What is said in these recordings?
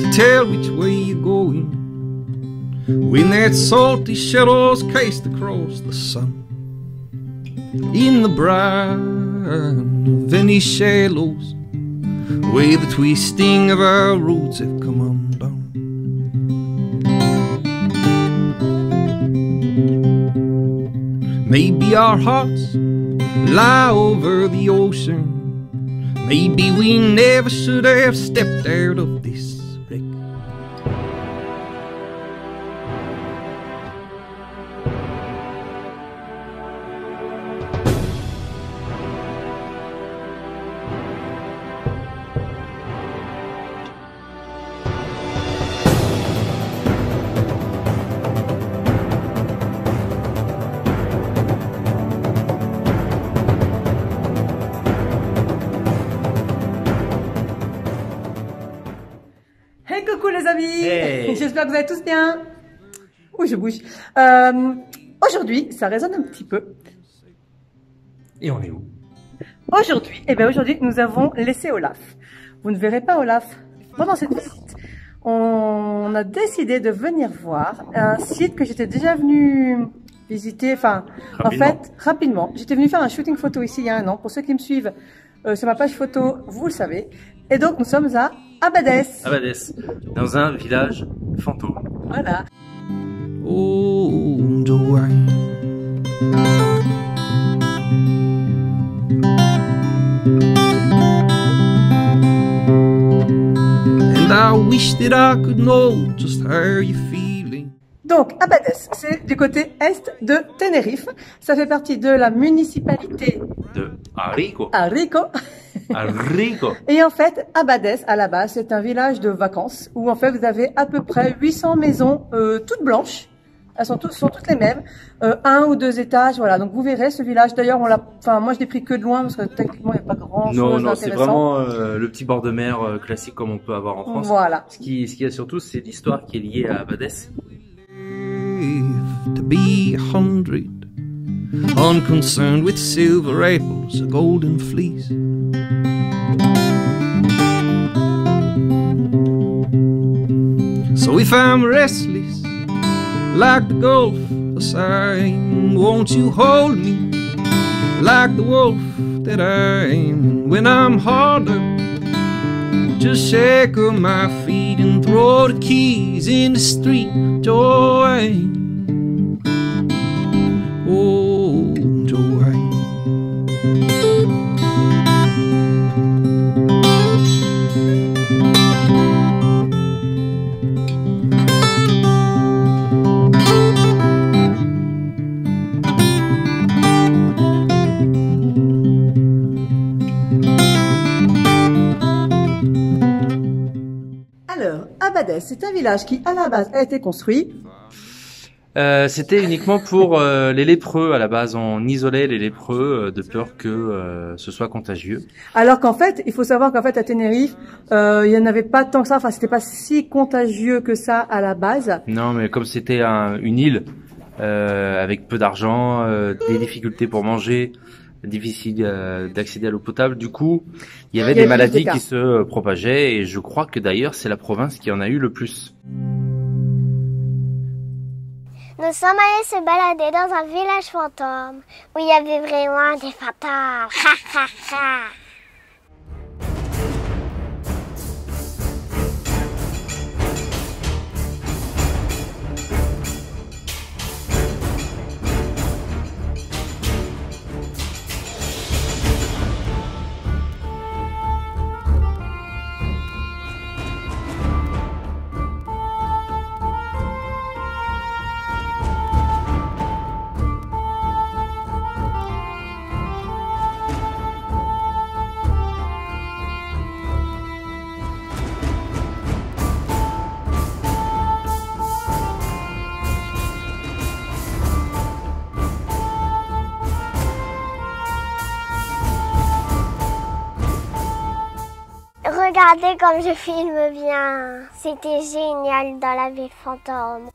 to tell which way you're going. When that salty shadows cast across the sun, in the brine of any shallows, where the twisting of our roads have come undone. Maybe our hearts lie over the ocean. Maybe we never should have stepped out of this wreck. Hey coucou les amis, hey. J'espère que vous allez tous bien. Ouh, je bouge. Aujourd'hui, ça résonne un petit peu. Et on est où? Aujourd'hui, aujourd'hui, nous avons laissé Olaf. Vous ne verrez pas Olaf pendant cette visite. On a décidé de venir voir un site que j'étais déjà venu visiter, enfin, en fait, rapidement. J'étais venu faire un shooting photo ici il y a un an. Pour ceux qui me suivent sur ma page photo, vous le savez. Et donc, nous sommes à Abadès. Abadès, dans un village fantôme. Voilà. Oh, Joanne, and I wish that I could know just how you're feeling. Donc, Abadès, c'est du côté est de Tenerife. Ça fait partie de la municipalité De Arico. Arico. Arico. Et en fait, Abadès, à la base, c'est un village de vacances où en fait vous avez à peu près 800 maisons toutes blanches. Elles sont toutes les mêmes, un ou deux étages, voilà. Donc vous verrez ce village. D'ailleurs, moi je l'ai pris que de loin parce que techniquement il n'y a pas grand chose Non, c'est d'intéressant. vraiment le petit bord de mer classique comme on peut avoir en France. Voilà. Ce qu'il y a surtout, c'est l'histoire qui est liée à Abadès. To be 100, unconcerned with silver apples, a golden fleece. So if I'm restless, like the Gulf of Siam, won't you hold me like the wolf that I am? When I'm harder, just shake up my feet and throw the keys in the street, Joanne. Oh, Joanne. Alors, Abadès, c'est un village qui, à la base, a été construit. C'était uniquement pour les lépreux à la base. On isolait les lépreux de peur que ce soit contagieux. Alors qu'en fait, il faut savoir qu'en fait, à Tenerife, il n'y en avait pas tant que ça. Enfin, c'était pas si contagieux que ça à la base. Non, mais comme c'était une île avec peu d'argent, des difficultés pour manger, difficile d'accéder à l'eau potable, du coup, il y avait des maladies qui se propageaient. Et je crois que d'ailleurs, c'est la province qui en a eu le plus. Nous sommes allés se balader dans un village fantôme où il y avait vraiment des fantômes. Ha ha ha. Regardez comme je filme bien. C'était génial dans la ville fantôme.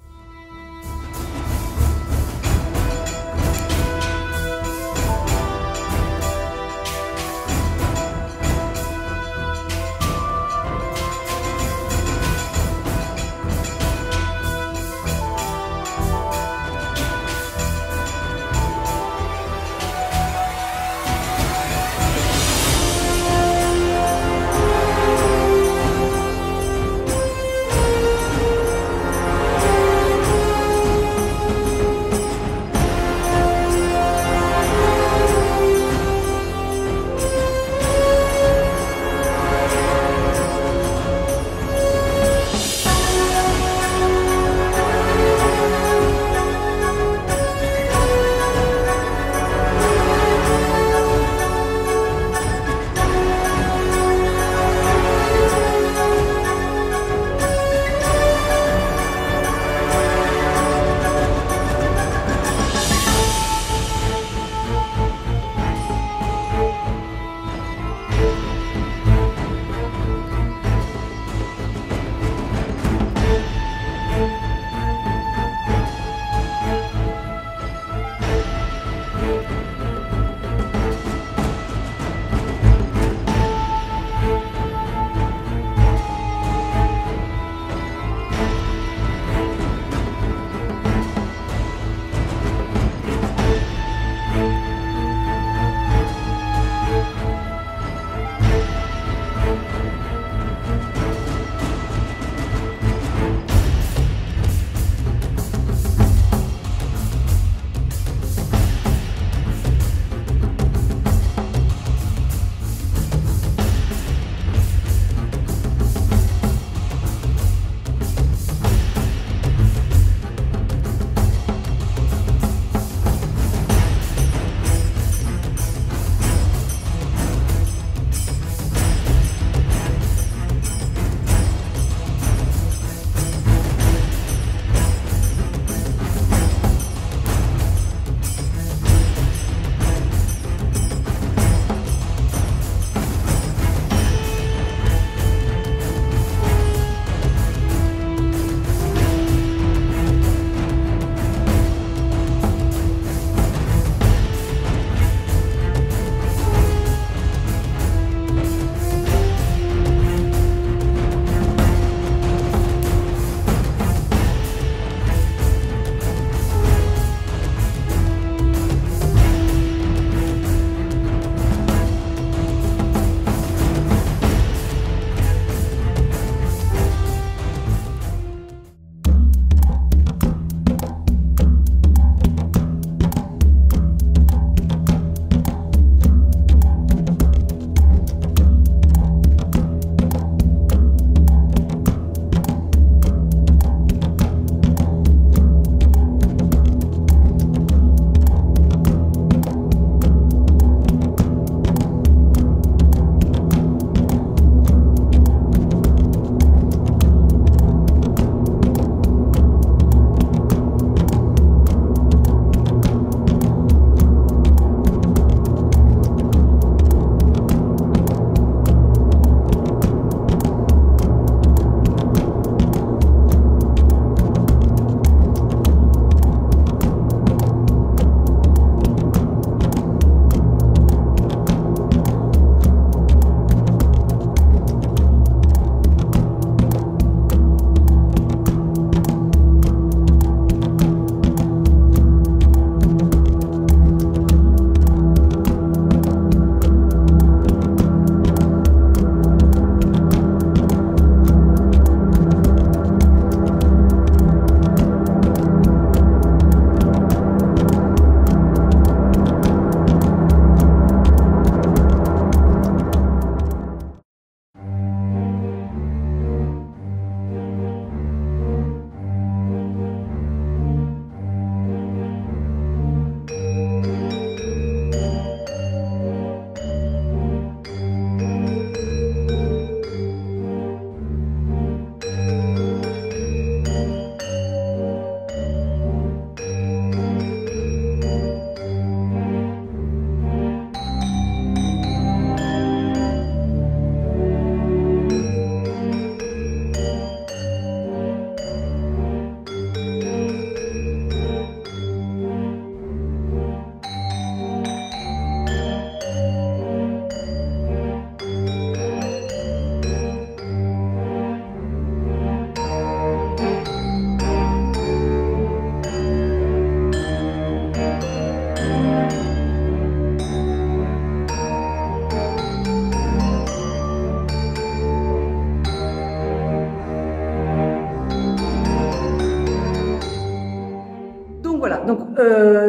donc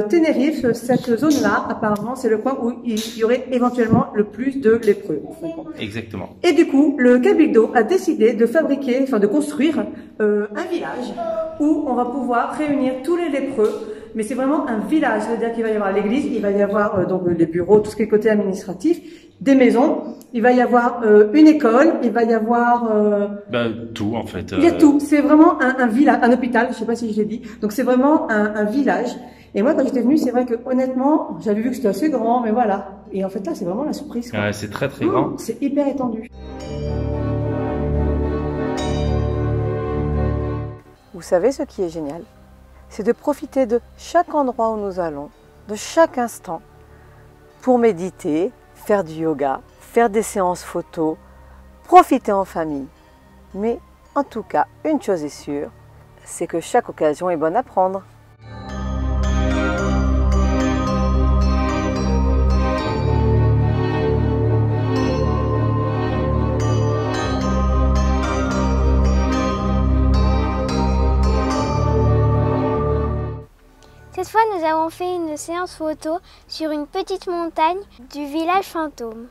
Tenerife, cette zone-là, apparemment, c'est le coin où il y aurait éventuellement le plus de lépreux. Exactement. Et du coup, le Cabildo a décidé de fabriquer, enfin de construire un village où on va pouvoir réunir tous les lépreux. Mais c'est vraiment un village, c'est-à-dire qu'il va y avoir l'église, il va y avoir donc les bureaux, tout ce qui est côté administratif, des maisons, il va y avoir une école, il va y avoir tout en fait. Il y a tout. C'est vraiment un village, un hôpital. Je sais pas si je l'ai dit. Donc c'est vraiment un village. Et moi, quand j'étais venue, c'est vrai que honnêtement, j'avais vu que c'était assez grand, mais voilà. Et en fait là, c'est vraiment la surprise. Ouais, c'est très très grand. C'est hyper étendu. Vous savez ce qui est génial, c'est de profiter de chaque endroit où nous allons, de chaque instant, pour méditer, faire du yoga, faire des séances photos, profiter en famille. Mais en tout cas, une chose est sûre, c'est que chaque occasion est bonne à prendre. Cette fois, nous avons fait une séance photo sur une petite montagne du village fantôme.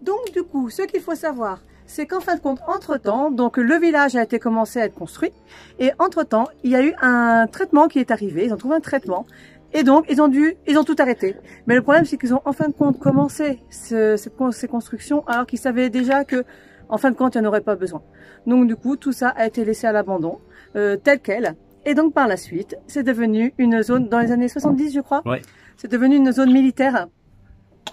Donc du coup, ce qu'il faut savoir, c'est qu'en fin de compte, entre-temps, donc le village a été commencé à être construit, et entre-temps, il y a eu un traitement qui est arrivé, ils ont trouvé un traitement, et donc ils ont tout arrêté. Mais le problème, c'est qu'ils ont en fin de compte commencé ces constructions, alors qu'ils savaient déjà que, en fin de compte, il n'y en aurait pas besoin. Donc du coup, tout ça a été laissé à l'abandon, tel quel, et donc par la suite, c'est devenu une zone, dans les années 70, je crois, ouais. C'est devenu une zone militaire.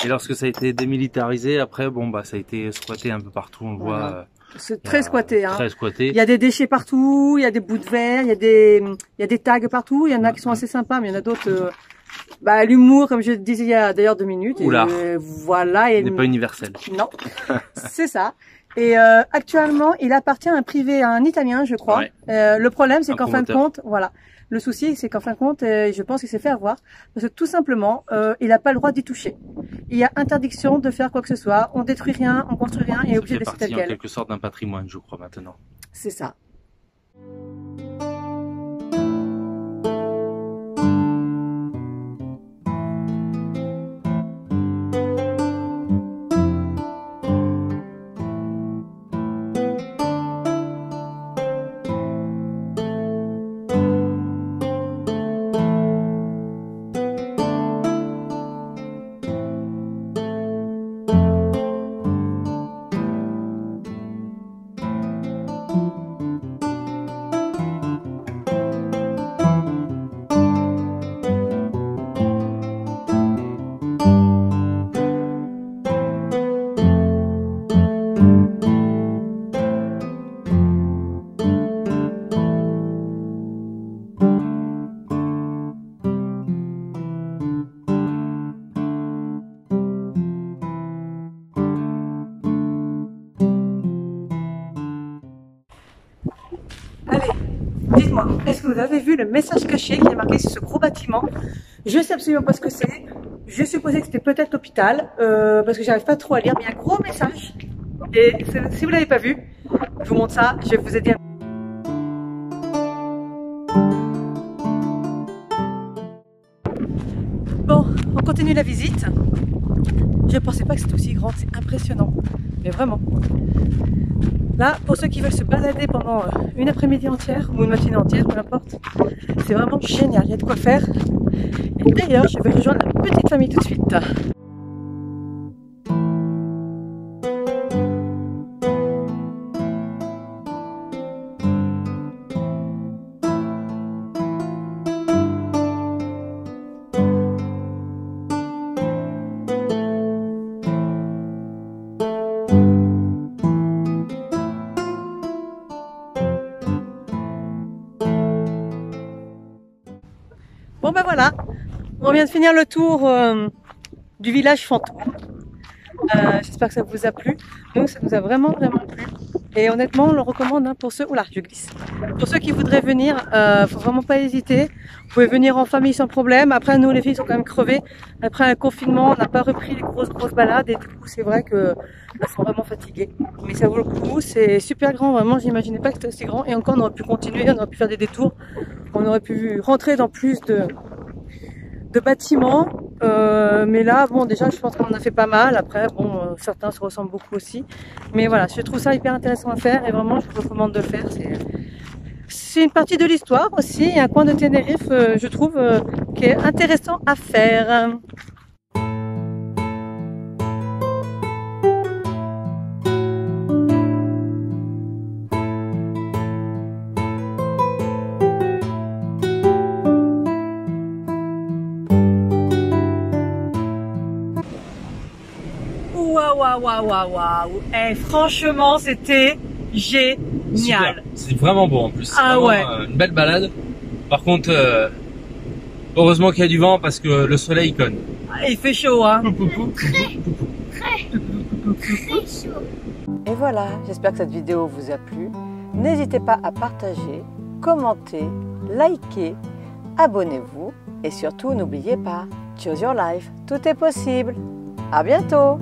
Et lorsque ça a été démilitarisé, après, bon, bah, ça a été squatté un peu partout, on le voit. C'est très squatté, hein. Très squatté. Il y a des déchets partout, il y a des bouts de verre, il y a des tags partout. Il y en a qui sont assez sympas, mais il y en a d'autres, l'humour, comme je disais il y a d'ailleurs 2 minutes. Ou l'art. Voilà. Il n'est pas universel. Non. C'est ça. Et, actuellement, il appartient à un privé, à un Italien, je crois. Ouais. Le problème, c'est qu'en fin de promoteur. compte, voilà. Le souci, c'est qu'en fin de compte, je pense qu'il s'est fait avoir parce que tout simplement, il n'a pas le droit d'y toucher. Il y a interdiction de faire quoi que ce soit. On détruit rien, on construit rien et est obligé de laisser tel Ça fait partie en quel. quelque sorte d'un patrimoine, je crois, maintenant. C'est ça. Allez, dites-moi, est-ce que vous avez vu le message caché qui est marqué sur ce gros bâtiment? Je sais absolument pas ce que c'est. Je supposais que c'était peut-être l'hôpital, parce que j'arrive pas trop à lire, mais il y a un gros message. Et si vous l'avez pas vu, je vous montre ça, je vais vous aider. Bon, on continue la visite. Je pensais pas que c'était aussi grand, c'est impressionnant, mais vraiment. Là, pour ceux qui veulent se balader pendant une après-midi entière ou une matinée entière, peu importe, c'est vraiment génial, il y a de quoi faire. Et d'ailleurs, je vais rejoindre la petite famille tout de suite. Bon ben voilà, on vient de finir le tour du village fantôme. J'espère que ça vous a plu. Nous, ça nous a vraiment plu. Et honnêtement, on le recommande hein, pour ceux... Oula, je glisse. Pour ceux qui voudraient venir, faut vraiment pas hésiter. Vous pouvez venir en famille sans problème. Après, nous, les filles sont quand même crevées. Après un confinement, on n'a pas repris les grosses balades. Et du coup, c'est vrai que elles sont vraiment fatiguées. Mais ça vaut le coup. C'est super grand. Vraiment, j'imaginais pas que c'était aussi grand. Et encore, on aurait pu continuer. On aurait pu faire des détours. On aurait pu rentrer dans plus de bâtiments. Mais là, bon, déjà, je pense qu'on en a fait pas mal. Après, bon, certains se ressemblent beaucoup aussi. Mais voilà, je trouve ça hyper intéressant à faire. Et vraiment, je vous recommande de le faire. C'est une partie de l'histoire aussi, et un coin de Tenerife, je trouve, qui est intéressant à faire. Waouh. Et franchement, c'était génial. C'est vraiment beau en plus. Ah vraiment, ouais. Une belle balade. Par contre, heureusement qu'il y a du vent parce que le soleil conne. Il fait chaud, hein. Très chaud. Et voilà, j'espère que cette vidéo vous a plu. N'hésitez pas à partager, commenter, liker, abonnez-vous et surtout n'oubliez pas, choose your life, tout est possible. À bientôt.